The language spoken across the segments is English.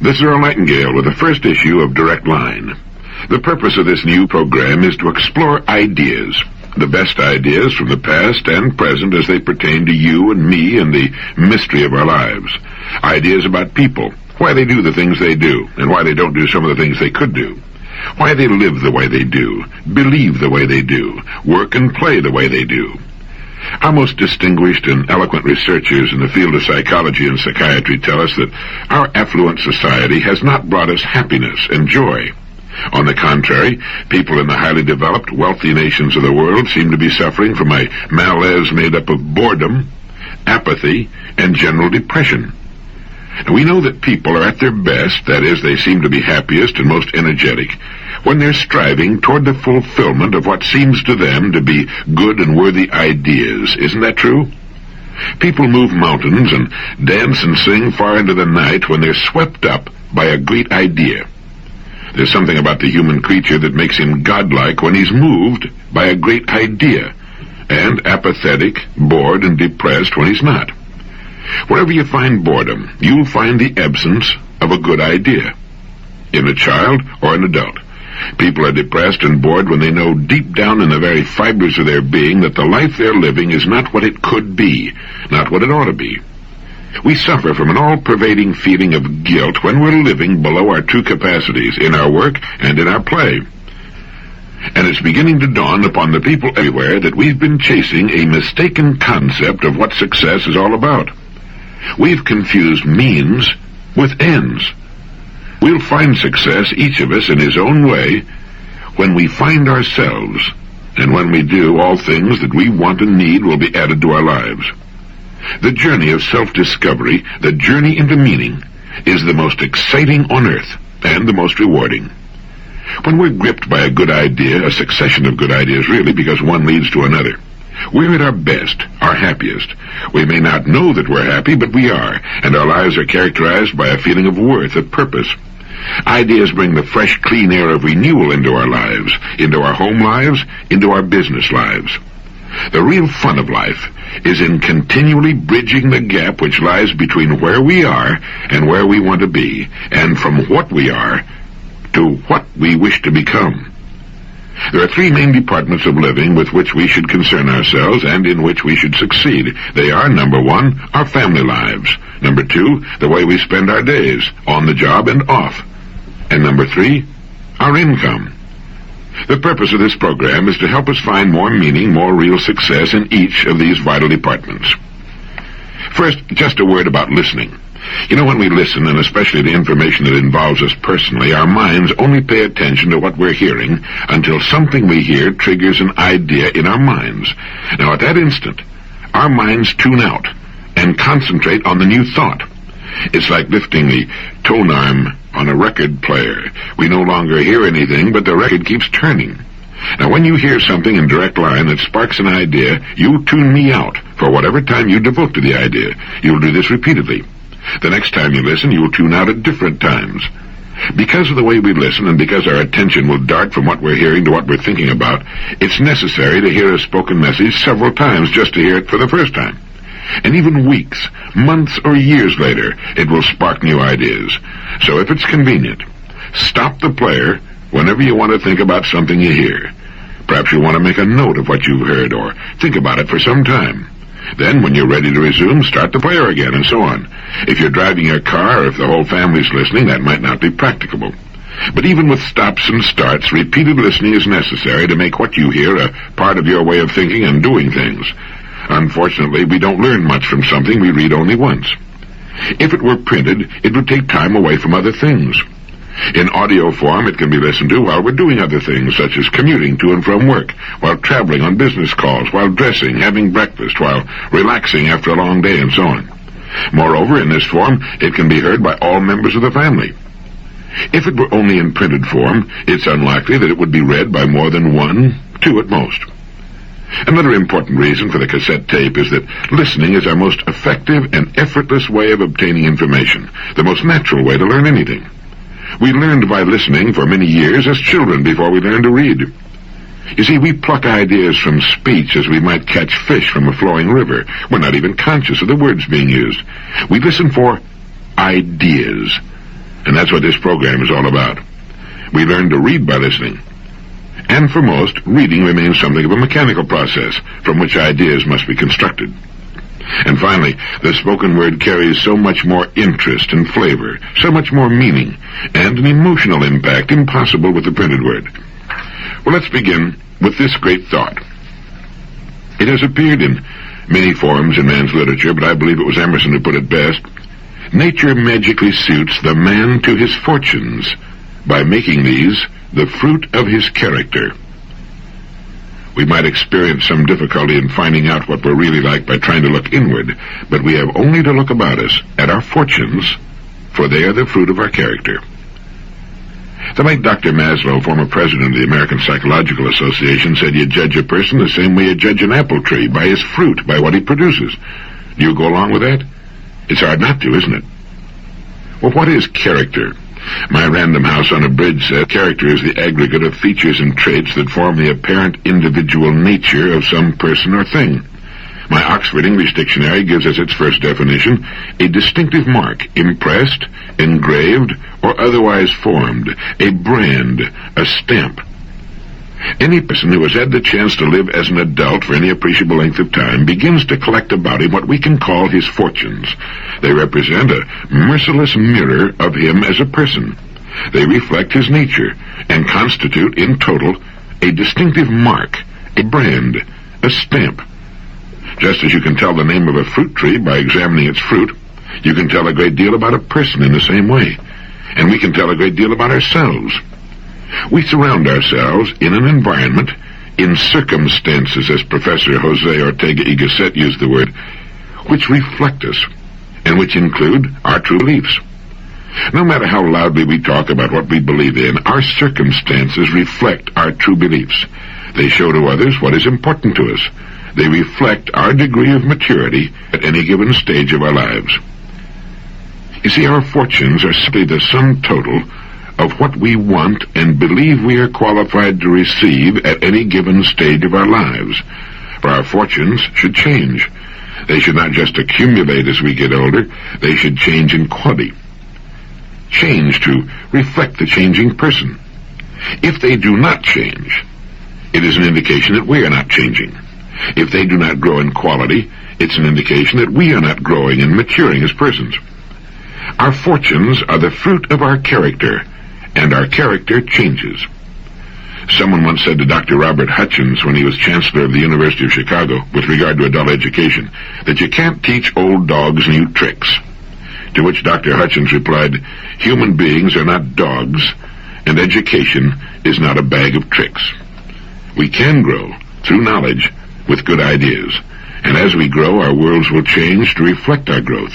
This is Earl Nightingale with the first issue of Direct Line. The purpose of this new program is to explore ideas, the best ideas from the past and present as they pertain to you and me and the mystery of our lives. Ideas about people, why they do the things they do, and why they don't do some of the things they could do. Why they live the way they do, believe the way they do, work and play the way they do. Our most distinguished and eloquent researchers in the field of psychology and psychiatry tell us that our affluent society has not brought us happiness and joy. On the contrary, people in the highly developed, wealthy nations of the world seem to be suffering from a malaise made up of boredom, apathy, and general depression. And we know that people are at their best, that is, they seem to be happiest and most energetic, when they're striving toward the fulfillment of what seems to them to be good and worthy ideas. Isn't that true? People move mountains and dance and sing far into the night when they're swept up by a great idea. There's something about the human creature that makes him godlike when he's moved by a great idea, and apathetic, bored, and depressed when he's not. Wherever you find boredom, you'll find the absence of a good idea, in a child or an adult. People are depressed and bored when they know deep down in the very fibers of their being that the life they're living is not what it could be, not what it ought to be. We suffer from an all-pervading feeling of guilt when we're living below our true capacities in our work and in our play. And it's beginning to dawn upon the people everywhere that we've been chasing a mistaken concept of what success is all about. We've confused means with ends. We'll find success, each of us in his own way, when we find ourselves, and when we do, all things that we want and need will be added to our lives. The journey of self-discovery, the journey into meaning, is the most exciting on earth and the most rewarding. When we're gripped by a good idea, a succession of good ideas really, because one leads to another, we're at our best, our happiest. We may not know that we're happy, but we are, and our lives are characterized by a feeling of worth, of purpose. Ideas bring the fresh, clean air of renewal into our lives, into our home lives, into our business lives. The real fun of life is in continually bridging the gap which lies between where we are and where we want to be, and from what we are to what we wish to become. There are three main departments of living with which we should concern ourselves and in which we should succeed. They are, number one, our family lives. Number two, the way we spend our days, on the job and off. And number three, our income. The purpose of this program is to help us find more meaning, more real success in each of these vital departments. First, just a word about listening. You know, when we listen, and especially to information that involves us personally, our minds only pay attention to what we're hearing until something we hear triggers an idea in our minds. Now, at that instant, our minds tune out and concentrate on the new thought. It's like lifting the tone arm on a record player. We no longer hear anything, but the record keeps turning. Now, when you hear something in direct line that sparks an idea, you tune me out for whatever time you devote to the idea. You'll do this repeatedly. The next time you listen, you will tune out at different times. Because of the way we listen, and because our attention will dart from what we're hearing to what we're thinking about, it's necessary to hear a spoken message several times just to hear it for the first time. And even weeks, months, or years later, it will spark new ideas. So if it's convenient, stop the player whenever you want to think about something you hear. Perhaps you want to make a note of what you've heard, or think about it for some time. Then, when you're ready to resume, start the player again, and so on. If you're driving your car, or if the whole family's listening, that might not be practicable. But even with stops and starts, repeated listening is necessary to make what you hear a part of your way of thinking and doing things. Unfortunately, we don't learn much from something we read only once. If it were printed, it would take time away from other things. In audio form, it can be listened to while we're doing other things, such as commuting to and from work, while traveling on business calls, while dressing, having breakfast, while relaxing after a long day, and so on. Moreover, in this form, it can be heard by all members of the family. If it were only in printed form, it's unlikely that it would be read by more than one, two at most. Another important reason for the cassette tape is that listening is our most effective and effortless way of obtaining information, the most natural way to learn anything. We learned by listening for many years as children before we learned to read. You see, we pluck ideas from speech as we might catch fish from a flowing river. We're not even conscious of the words being used. We listen for ideas. And that's what this program is all about. We learn to read by listening. And for most, reading remains something of a mechanical process from which ideas must be constructed. And finally, the spoken word carries so much more interest and flavor, so much more meaning, and an emotional impact impossible with the printed word. Well, let's begin with this great thought. It has appeared in many forms in man's literature, but I believe it was Emerson who put it best. Nature magically suits the man to his fortunes by making these the fruit of his character. We might experience some difficulty in finding out what we're really like by trying to look inward, but we have only to look about us at our fortunes, for they are the fruit of our character. The late Dr. Maslow, former president of the American Psychological Association, said you judge a person the same way you judge an apple tree, by his fruit, by what he produces. Do you go along with that? It's hard not to, isn't it? Well, what is character? My Random House on a Bridge says character is the aggregate of features and traits that form the apparent individual nature of some person or thing. My Oxford English Dictionary gives as its first definition a distinctive mark, impressed, engraved, or otherwise formed, a brand, a stamp. Any person who has had the chance to live as an adult for any appreciable length of time begins to collect about him what we can call his fortunes. They represent a merciless mirror of him as a person. They reflect his nature and constitute, in total, a distinctive mark, a brand, a stamp. Just as you can tell the name of a fruit tree by examining its fruit, you can tell a great deal about a person in the same way. And we can tell a great deal about ourselves. We surround ourselves in an environment, in circumstances, as Professor Jose Ortega y Gasset used the word, which reflect us, and which include our true beliefs. No matter how loudly we talk about what we believe in, our circumstances reflect our true beliefs. They show to others what is important to us. They reflect our degree of maturity at any given stage of our lives. You see, our fortunes are simply the sum total of what we want and believe we are qualified to receive at any given stage of our lives. For our fortunes should change. They should not just accumulate as we get older, they should change in quality. Change to reflect the changing person. If they do not change, it is an indication that we are not changing. If they do not grow in quality, it's an indication that we are not growing and maturing as persons. Our fortunes are the fruit of our character, and our character changes. Someone once said to Dr. Robert Hutchins when he was Chancellor of the University of Chicago with regard to adult education that you can't teach old dogs new tricks. To which Dr. Hutchins replied, human beings are not dogs, and education is not a bag of tricks. We can grow through knowledge with good ideas, and as we grow, our worlds will change to reflect our growth.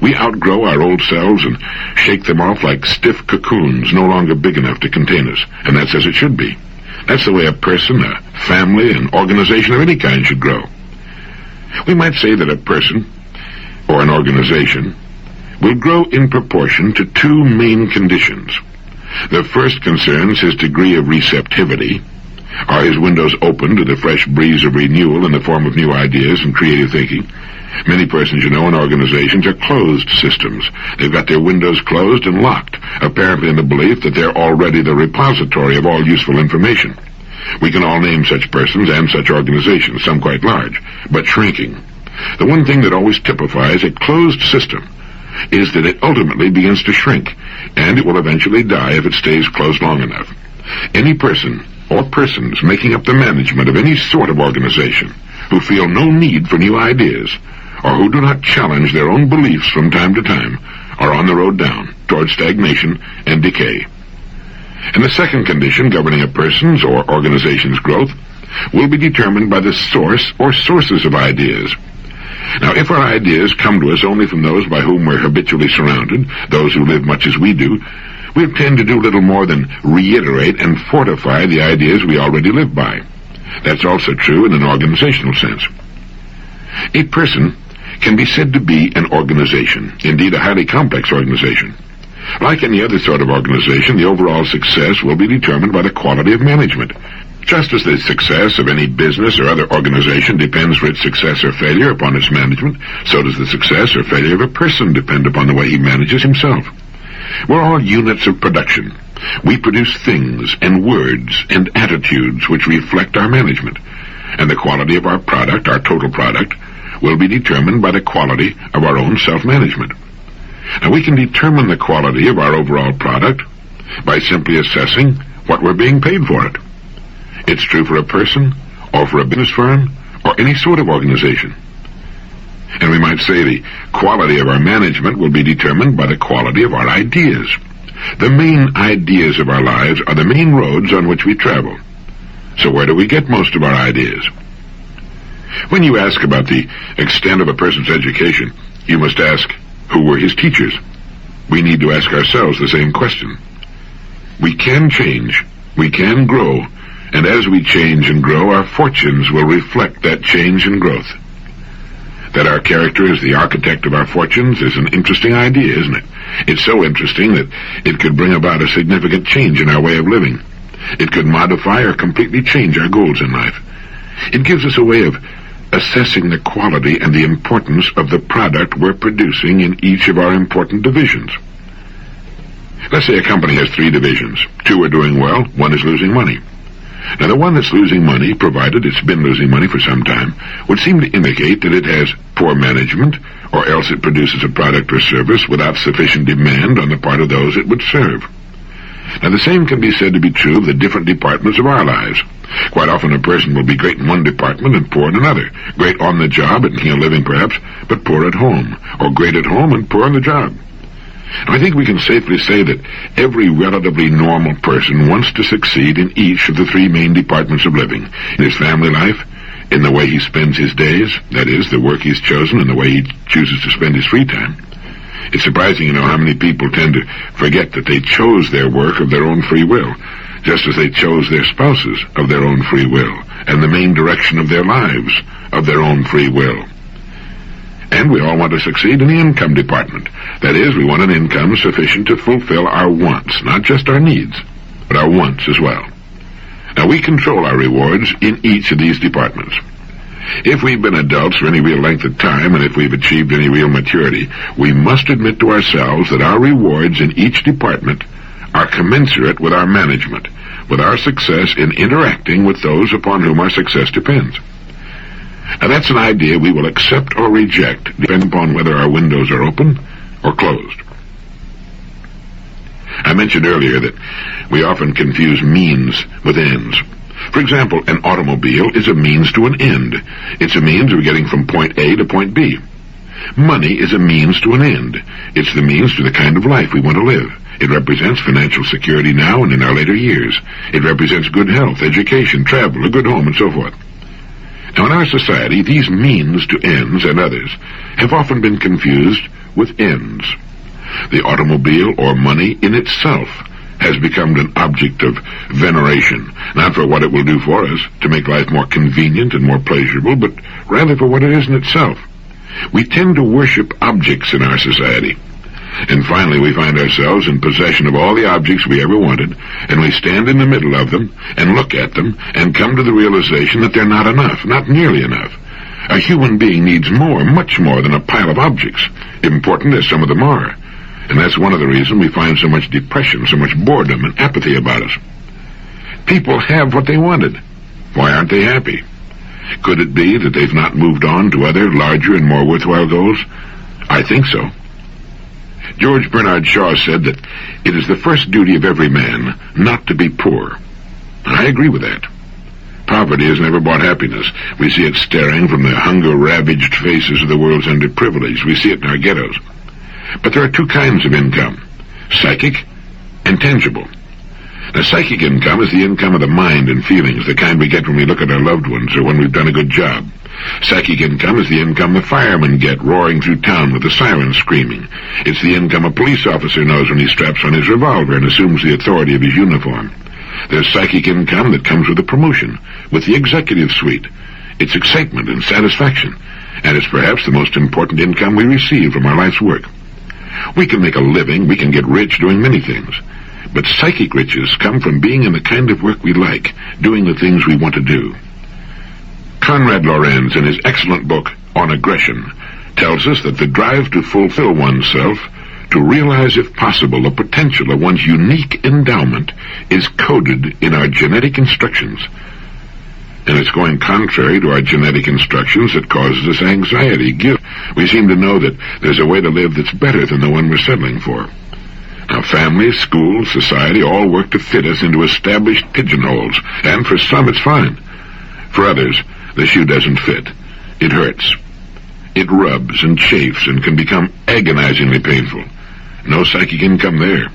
We outgrow our old selves and shake them off like stiff cocoons no longer big enough to contain us, and that's as it should be. That's the way a person, a family, an organization of any kind should grow. We might say that a person, or an organization, will grow in proportion to two main conditions. The first concerns his degree of receptivity. Are his windows open to the fresh breeze of renewal in the form of new ideas and creative thinking? Many persons, you know, in organizations are closed systems. They've got their windows closed and locked, apparently in the belief that they're already the repository of all useful information. We can all name such persons and such organizations, some quite large, but shrinking. The one thing that always typifies a closed system is that it ultimately begins to shrink, and it will eventually die if it stays closed long enough. Any person or persons making up the management of any sort of organization who feel no need for new ideas, or who do not challenge their own beliefs from time to time, are on the road down toward stagnation and decay. And the second condition governing a person's or organization's growth will be determined by the source or sources of ideas. Now, if our ideas come to us only from those by whom we're habitually surrounded, those who live much as we do, we'll tend to do little more than reiterate and fortify the ideas we already live by. That's also true in an organizational sense. A person can be said to be an organization, indeed a highly complex organization. Like any other sort of organization, the overall success will be determined by the quality of management. Just as the success of any business or other organization depends for its success or failure upon its management, so does the success or failure of a person depend upon the way he manages himself. We're all units of production. We produce things and words and attitudes which reflect our management. And the quality of our product, our total product, will be determined by the quality of our own self-management. Now, we can determine the quality of our overall product by simply assessing what we're being paid for it. It's true for a person, or for a business firm, or any sort of organization. And we might say the quality of our management will be determined by the quality of our ideas. The main ideas of our lives are the main roads on which we travel. So where do we get most of our ideas? When you ask about the extent of a person's education, you must ask, who were his teachers? We need to ask ourselves the same question. We can change, we can grow, and as we change and grow, our fortunes will reflect that change and growth. That our character is the architect of our fortunes is an interesting idea, isn't it? It's so interesting that it could bring about a significant change in our way of living. It could modify or completely change our goals in life. It gives us a way of assessing the quality and the importance of the product we're producing in each of our important divisions. Let's say a company has 3 divisions. 2 are doing well, 1 is losing money. Now, the one that's losing money, provided it's been losing money for some time, would seem to indicate that it has poor management, or else it produces a product or service without sufficient demand on the part of those it would serve. Now, the same can be said to be true of the different departments of our lives. Quite often a person will be great in one department and poor in another. Great on the job at making a living, perhaps, but poor at home, or great at home and poor on the job. I think we can safely say that every relatively normal person wants to succeed in each of the 3 main departments of living. In his family life, in the way he spends his days, that is, the work he's chosen and the way he chooses to spend his free time. It's surprising, how many people tend to forget that they chose their work of their own free will, just as they chose their spouses of their own free will, and the main direction of their lives of their own free will. And we all want to succeed in the income department. That is, we want an income sufficient to fulfill our wants, not just our needs, but our wants as well. Now, we control our rewards in each of these departments. If we've been adults for any real length of time, and if we've achieved any real maturity, we must admit to ourselves that our rewards in each department are commensurate with our management, with our success in interacting with those upon whom our success depends. Now, that's an idea we will accept or reject, depending upon whether our windows are open or closed. I mentioned earlier that we often confuse means with ends. For example, an automobile is a means to an end. It's a means of getting from point A to point B. Money is a means to an end. It's the means to the kind of life we want to live. It represents financial security now and in our later years. It represents good health, education, travel, a good home, and so forth. Now, in our society, these means to ends and others have often been confused with ends. The automobile or money in itself has become an object of veneration, not for what it will do for us to make life more convenient and more pleasurable, but rather for what it is in itself. We tend to worship objects in our society. And finally, we find ourselves in possession of all the objects we ever wanted, and we stand in the middle of them and look at them and come to the realization that they're not enough, not nearly enough. A human being needs more, much more than a pile of objects, important as some of them are. And that's one of the reasons we find so much depression, so much boredom and apathy about us. People have what they wanted. Why aren't they happy? Could it be that they've not moved on to other, larger and more worthwhile goals? I think so. George Bernard Shaw said that it is the first duty of every man not to be poor. I agree with that. Poverty has never brought happiness. We see it staring from the hunger-ravaged faces of the world's underprivileged. We see it in our ghettos. But there are 2 kinds of income, psychic and tangible. Now, psychic income is the income of the mind and feelings, the kind we get when we look at our loved ones or when we've done a good job. Psychic income is the income the firemen get roaring through town with the sirens screaming. It's the income a police officer knows when he straps on his revolver and assumes the authority of his uniform. There's psychic income that comes with a promotion, with the executive suite. It's excitement and satisfaction, and it's perhaps the most important income we receive from our life's work. We can make a living, we can get rich doing many things, but psychic riches come from being in the kind of work we like, doing the things we want to do. Conrad Lorenz, in his excellent book, On Aggression, tells us that the drive to fulfill oneself to realize, if possible, the potential of one's unique endowment is coded in our genetic instructions. And it's going contrary to our genetic instructions that causes us anxiety, guilt. We seem to know that there's a way to live that's better than the one we're settling for. Now, families, schools, society all work to fit us into established pigeonholes, and for some it's fine. For others, the shoe doesn't fit. It hurts. It rubs and chafes and can become agonizingly painful. No psychic income there.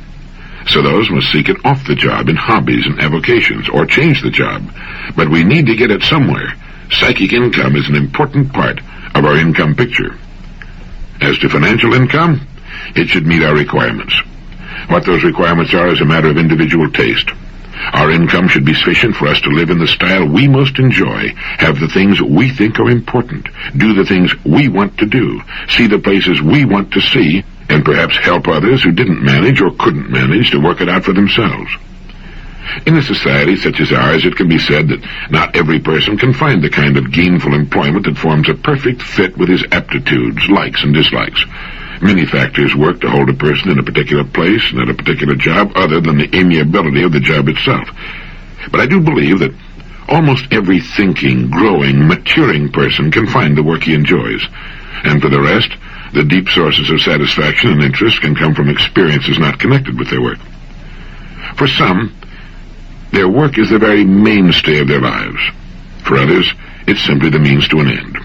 So those must seek it off the job in hobbies and avocations, or change the job. But we need to get it somewhere. Psychic income is an important part of our income picture. As to financial income, it should meet our requirements. What those requirements are is a matter of individual taste. Our income should be sufficient for us to live in the style we most enjoy, have the things we think are important, do the things we want to do, see the places we want to see, and perhaps help others who didn't manage or couldn't manage to work it out for themselves. In a society such as ours, it can be said that not every person can find the kind of gainful employment that forms a perfect fit with his aptitudes, likes, and dislikes. Many factors work to hold a person in a particular place and at a particular job other than the amiability of the job itself. But I do believe that almost every thinking, growing, maturing person can find the work he enjoys. And for the rest, the deep sources of satisfaction and interest can come from experiences not connected with their work. For some, their work is the very mainstay of their lives. For others, it's simply the means to an end.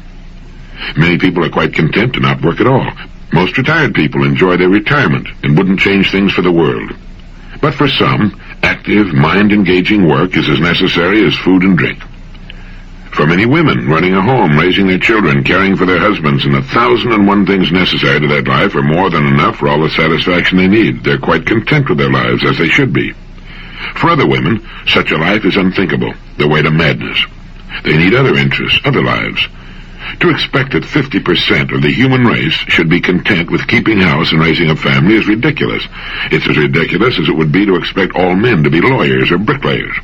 Many people are quite content to not work at all. Most retired people enjoy their retirement and wouldn't change things for the world. But for some, active, mind-engaging work is as necessary as food and drink. For many women, running a home, raising their children, caring for their husbands, and 1,001 things necessary to that life are more than enough for all the satisfaction they need. They're quite content with their lives, as they should be. For other women, such a life is unthinkable, the way to madness. They need other interests, other lives. To expect that 50% of the human race should be content with keeping house and raising a family is ridiculous. It's as ridiculous as it would be to expect all men to be lawyers or bricklayers.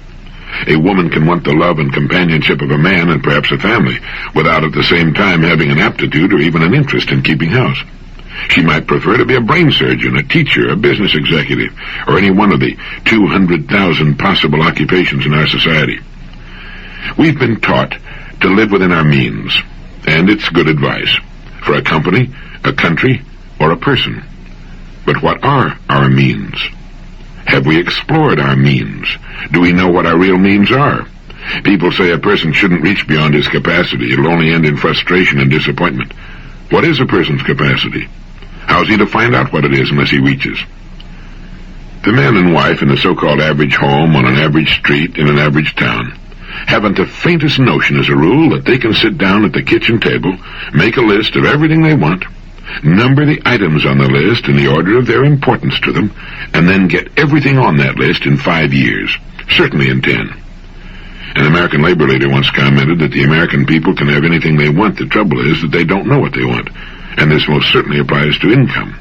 A woman can want the love and companionship of a man and perhaps a family, without at the same time having an aptitude or even an interest in keeping house. She might prefer to be a brain surgeon, a teacher, a business executive, or any one of the 200,000 possible occupations in our society. We've been taught to live within our means, and it's good advice for a company, a country, or a person. But what are our means? Have we explored our means? Do we know what our real means are? People say a person shouldn't reach beyond his capacity. It'll only end in frustration and disappointment. What is a person's capacity? How's he to find out what it is unless he reaches? The man and wife in the so-called average home on an average street in an average town haven't the faintest notion, as a rule, that they can sit down at the kitchen table, make a list of everything they want, number the items on the list in the order of their importance to them, and then get everything on that list in 5 years, certainly in 10. An American labor leader once commented that the American people can have anything they want. The trouble is that they don't know what they want, and this most certainly applies to income.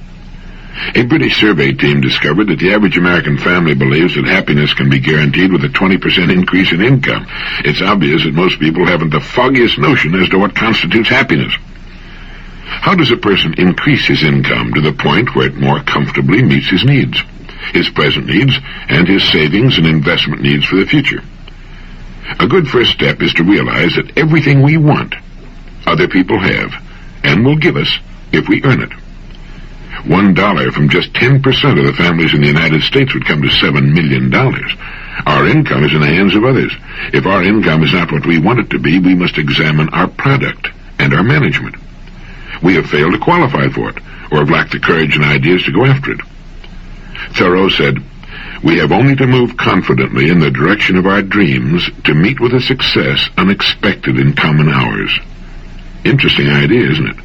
A British survey team discovered that the average American family believes that happiness can be guaranteed with a 20% increase in income. It's obvious that most people haven't the foggiest notion as to what constitutes happiness. How does a person increase his income to the point where it more comfortably meets his needs, his present needs, and his savings and investment needs for the future? A good first step is to realize that everything we want, other people have, and will give us if we earn it. $1 from just 10% of the families in the United States would come to $7 million. Our income is in the hands of others. If our income is not what we want it to be, we must examine our product and our management. We have failed to qualify for it, or have lacked the courage and ideas to go after it. Thoreau said, "We have only to move confidently in the direction of our dreams to meet with a success unexpected in common hours." Interesting idea, isn't it?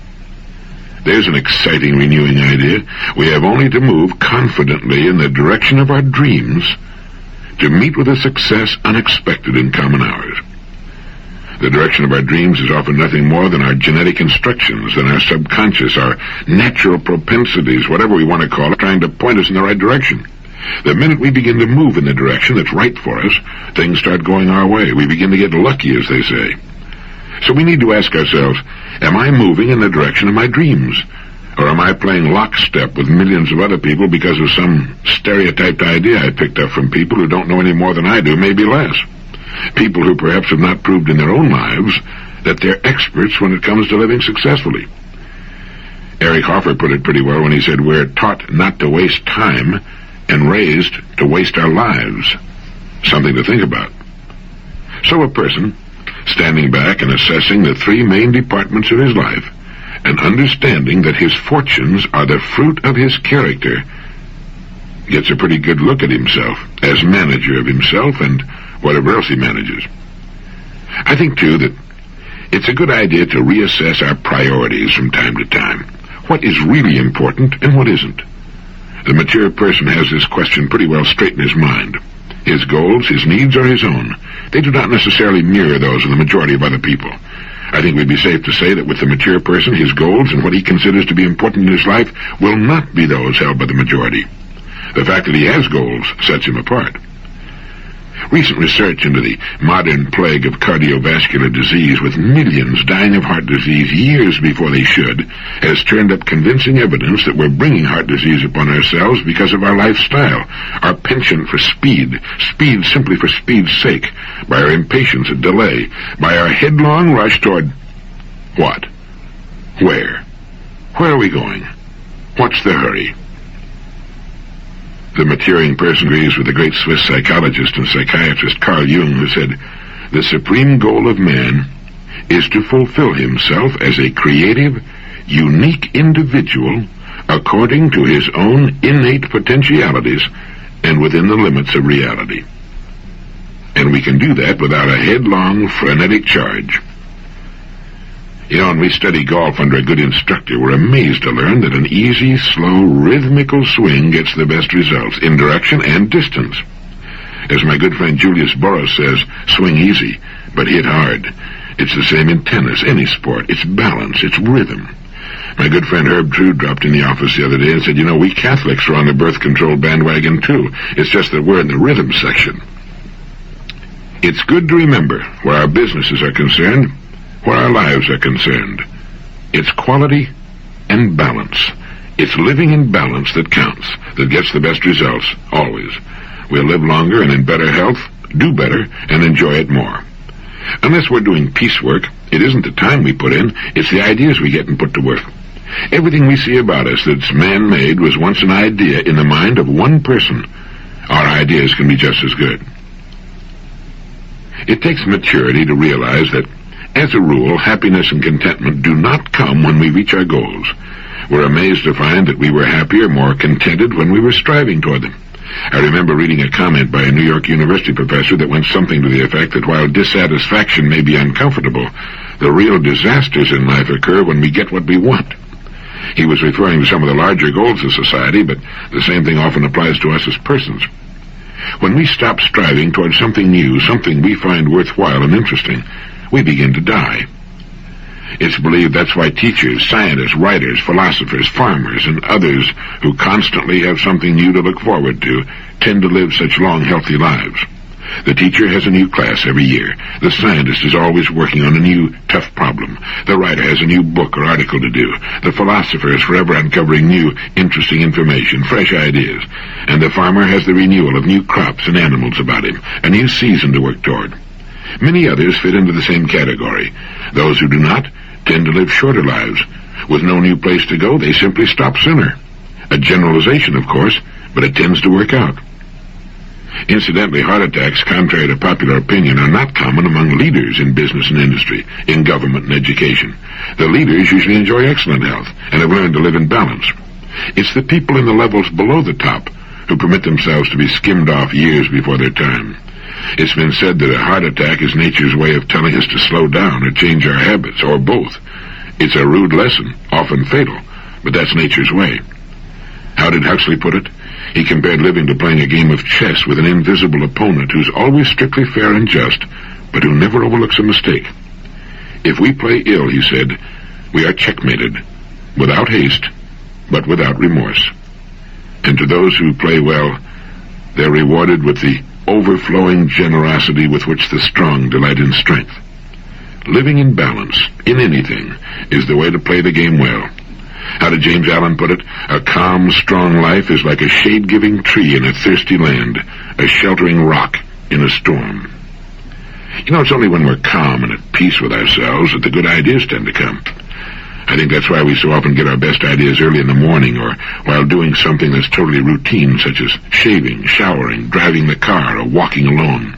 There's an exciting, renewing idea. We have only to move confidently in the direction of our dreams to meet with a success unexpected in common hours. The direction of our dreams is often nothing more than our genetic instructions, than our subconscious, our natural propensities, whatever we want to call it, trying to point us in the right direction. The minute we begin to move in the direction that's right for us, things start going our way. We begin to get lucky, as they say. So we need to ask ourselves, am I moving in the direction of my dreams? Or am I playing lockstep with millions of other people because of some stereotyped idea I picked up from people who don't know any more than I do, maybe less? People who perhaps have not proved in their own lives that they're experts when it comes to living successfully. Eric Hoffer put it pretty well when he said, we're taught not to waste time and raised to waste our lives. Something to think about. So a person, standing back and assessing the three main departments of his life, and understanding that his fortunes are the fruit of his character, gets a pretty good look at himself as manager of himself and whatever else he manages. I think, too, that it's a good idea to reassess our priorities from time to time. What is really important and what isn't? The mature person has this question pretty well straight in his mind. His goals, his needs are his own. They do not necessarily mirror those of the majority of other people. I think we'd be safe to say that with the mature person, his goals and what he considers to be important in his life will not be those held by the majority. The fact that he has goals sets him apart. Recent research into the modern plague of cardiovascular disease, with millions dying of heart disease years before they should, has turned up convincing evidence that we're bringing heart disease upon ourselves because of our lifestyle, our penchant for speed simply for speed's sake, by our impatience at delay, by our headlong rush toward what? Where? Where are we going? What's the hurry? The maturing person agrees with the great Swiss psychologist and psychiatrist Carl Jung, who said, the supreme goal of man is to fulfill himself as a creative, unique individual according to his own innate potentialities and within the limits of reality. And we can do that without a headlong, frenetic charge. You know, when we study golf under a good instructor, we're amazed to learn that an easy, slow, rhythmical swing gets the best results in direction and distance. As my good friend Julius Boros says, swing easy, but hit hard. It's the same in tennis, any sport. It's balance, it's rhythm. My good friend Herb True dropped in the office the other day and said, you know, we Catholics are on the birth control bandwagon too. It's just that we're in the rhythm section. It's good to remember, where our businesses are concerned, where our lives are concerned, it's quality and balance. It's living in balance that counts, that gets the best results, always. We'll live longer and in better health, do better, and enjoy it more. Unless we're doing piecework, it isn't the time we put in, it's the ideas we get and put to work. Everything we see about us that's man-made was once an idea in the mind of one person. Our ideas can be just as good. It takes maturity to realize that, as a rule, happiness and contentment do not come when we reach our goals. We're amazed to find that we were happier, more contented when we were striving toward them. I remember reading a comment by a New York University professor that went something to the effect that while dissatisfaction may be uncomfortable, the real disasters in life occur when we get what we want. He was referring to some of the larger goals of society, but the same thing often applies to us as persons. When we stop striving toward something new, something we find worthwhile and interesting, we begin to die. It's believed that's why teachers, scientists, writers, philosophers, farmers, and others who constantly have something new to look forward to tend to live such long, healthy lives. The teacher has a new class every year. The scientist is always working on a new, tough problem. The writer has a new book or article to do. The philosopher is forever uncovering new, interesting information, fresh ideas. And the farmer has the renewal of new crops and animals about him, a new season to work toward. Many others fit into the same category. Those who do not tend to live shorter lives. With no new place to go, they simply stop sooner. A generalization, of course, but it tends to work out. Incidentally, heart attacks, contrary to popular opinion, are not common among leaders in business and industry, in government and education. The leaders usually enjoy excellent health and have learned to live in balance. It's the people in the levels below the top who permit themselves to be skimmed off years before their time. It's been said that a heart attack is nature's way of telling us to slow down or change our habits, or both. It's a rude lesson, often fatal, but that's nature's way. How did Huxley put it? He compared living to playing a game of chess with an invisible opponent who's always strictly fair and just, but who never overlooks a mistake. If we play ill, he said, we are checkmated, without haste, but without remorse. And to those who play well, they're rewarded with the overflowing generosity with which the strong delight in strength. Living in balance, in anything, is the way to play the game well. How did James Allen put it? A calm, strong life is like a shade-giving tree in a thirsty land, a sheltering rock in a storm. You know, it's only when we're calm and at peace with ourselves that the good ideas tend to come. I think that's why we so often get our best ideas early in the morning or while doing something that's totally routine, such as shaving, showering, driving the car, or walking alone.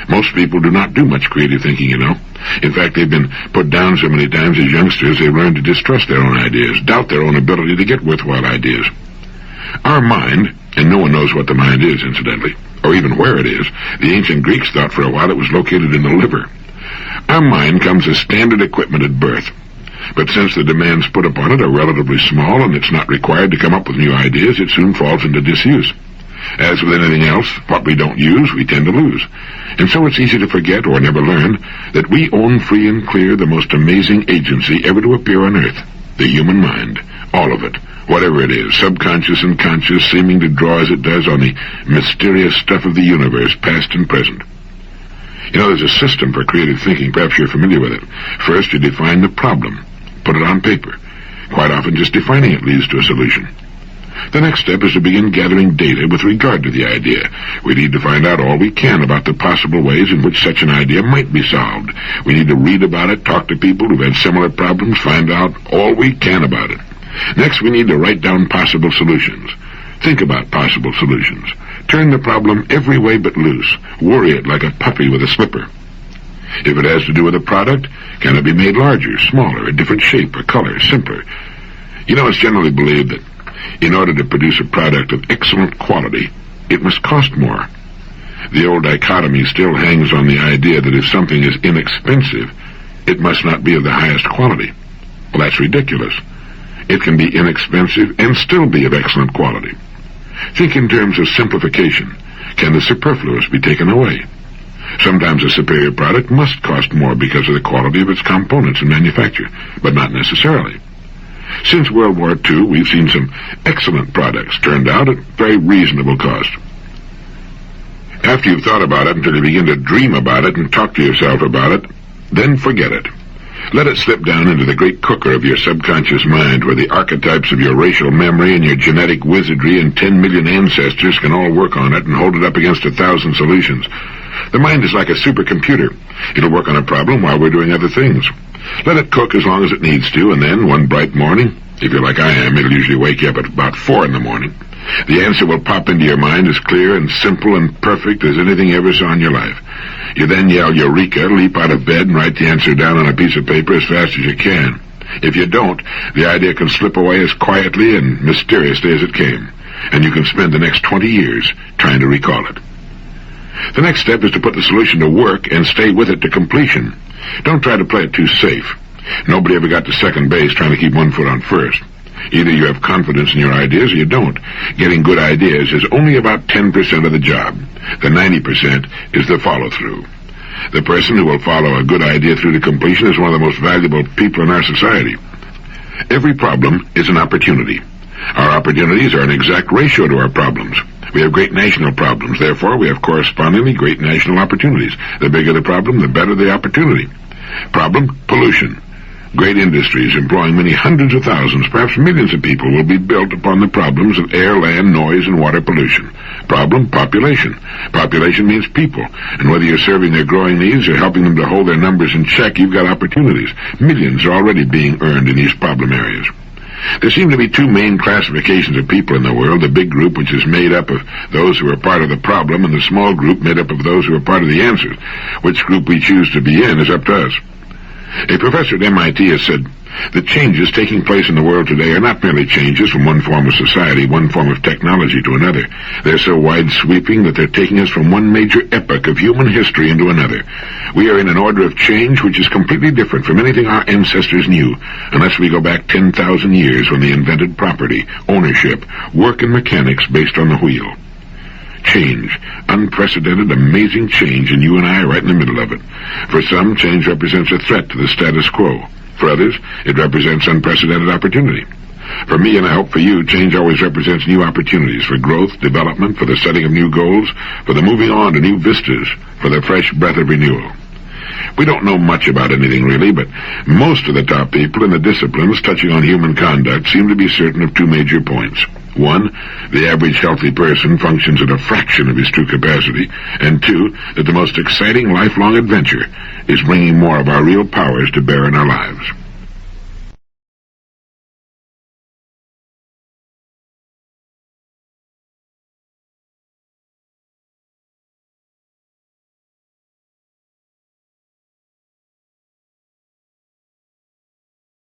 Most people do not do much creative thinking, you know. In fact, they've been put down so many times as youngsters they've learned to distrust their own ideas, doubt their own ability to get worthwhile ideas. Our mind, and no one knows what the mind is, incidentally, or even where it is. The ancient Greeks thought for a while it was located in the liver. Our mind comes as standard equipment at birth. But since the demands put upon it are relatively small and it's not required to come up with new ideas, it soon falls into disuse. As with anything else, what we don't use, we tend to lose. And so it's easy to forget or never learn that we own free and clear the most amazing agency ever to appear on Earth, the human mind, all of it, whatever it is, subconscious and conscious, seeming to draw as it does on the mysterious stuff of the universe, past and present. You know, there's a system for creative thinking. Perhaps you're familiar with it. First, you define the problem. Put it on paper. Quite often, just defining it leads to a solution. The next step is to begin gathering data with regard to the idea. We need to find out all we can about the possible ways in which such an idea might be solved. We need to read about it, talk to people who've had similar problems, find out all we can about it. Next, we need to write down possible solutions. Think about possible solutions. Turn the problem every way but loose. Worry it like a puppy with a slipper. If it has to do with a product, can it be made larger, smaller, a different shape or color, simpler? You know, it's generally believed that in order to produce a product of excellent quality, it must cost more. The old dichotomy still hangs on the idea that if something is inexpensive, it must not be of the highest quality. Well, that's ridiculous. It can be inexpensive and still be of excellent quality. Think in terms of simplification. Can the superfluous be taken away? Sometimes a superior product must cost more because of the quality of its components and manufacture, but not necessarily. Since World War II, we've seen some excellent products turned out at very reasonable cost. After you've thought about it until you begin to dream about it and talk to yourself about it, then forget it. Let it slip down into the great cooker of your subconscious mind, where the archetypes of your racial memory and your genetic wizardry and 10 million ancestors can all work on it and hold it up against 1,000 solutions. The mind is like a supercomputer. It'll work on a problem while we're doing other things. Let it cook as long as it needs to, and then, one bright morning, if you're like I am, it'll usually wake you up at about 4 in the morning. The answer will pop into your mind as clear and simple and perfect as anything you ever saw in your life. You then yell Eureka, leap out of bed, and write the answer down on a piece of paper as fast as you can. If you don't, the idea can slip away as quietly and mysteriously as it came, and you can spend the next 20 years trying to recall it. The next step is to put the solution to work and stay with it to completion. Don't try to play it too safe. Nobody ever got to second base trying to keep one foot on first. Either you have confidence in your ideas or you don't. Getting good ideas is only about 10% of the job. The 90% is the follow-through. The person who will follow a good idea through to completion is one of the most valuable people in our society. Every problem is an opportunity. Our opportunities are an exact ratio to our problems. We have great national problems. Therefore, we have correspondingly great national opportunities. The bigger the problem, the better the opportunity. Problem, pollution. Great industries employing many hundreds of thousands, perhaps millions of people will be built upon the problems of air, land, noise, and water pollution. Problem, population. Population means people, and whether you're serving their growing needs or helping them to hold their numbers in check, you've got opportunities. Millions are already being earned in these problem areas. There seem to be two main classifications of people in the world, the big group, which is made up of those who are part of the problem, and the small group made up of those who are part of the answer. Which group we choose to be in is up to us. A professor at MIT has said, the changes taking place in the world today are not merely changes from one form of society, one form of technology to another. They're so wide-sweeping that they're taking us from one major epoch of human history into another. We are in an order of change which is completely different from anything our ancestors knew, unless we go back 10,000 years when they invented property, ownership, work and mechanics based on the wheel. Change. Unprecedented, amazing change, and you and I are right in the middle of it. For some, change represents a threat to the status quo. For others, it represents unprecedented opportunity. For me, and I hope for you, change always represents new opportunities for growth, development, for the setting of new goals, for the moving on to new vistas, for the fresh breath of renewal. We don't know much about anything really, but most of the top people in the disciplines touching on human conduct seem to be certain of two major points. One, the average healthy person functions at a fraction of his true capacity, and two, that the most exciting lifelong adventure is bringing more of our real powers to bear in our lives.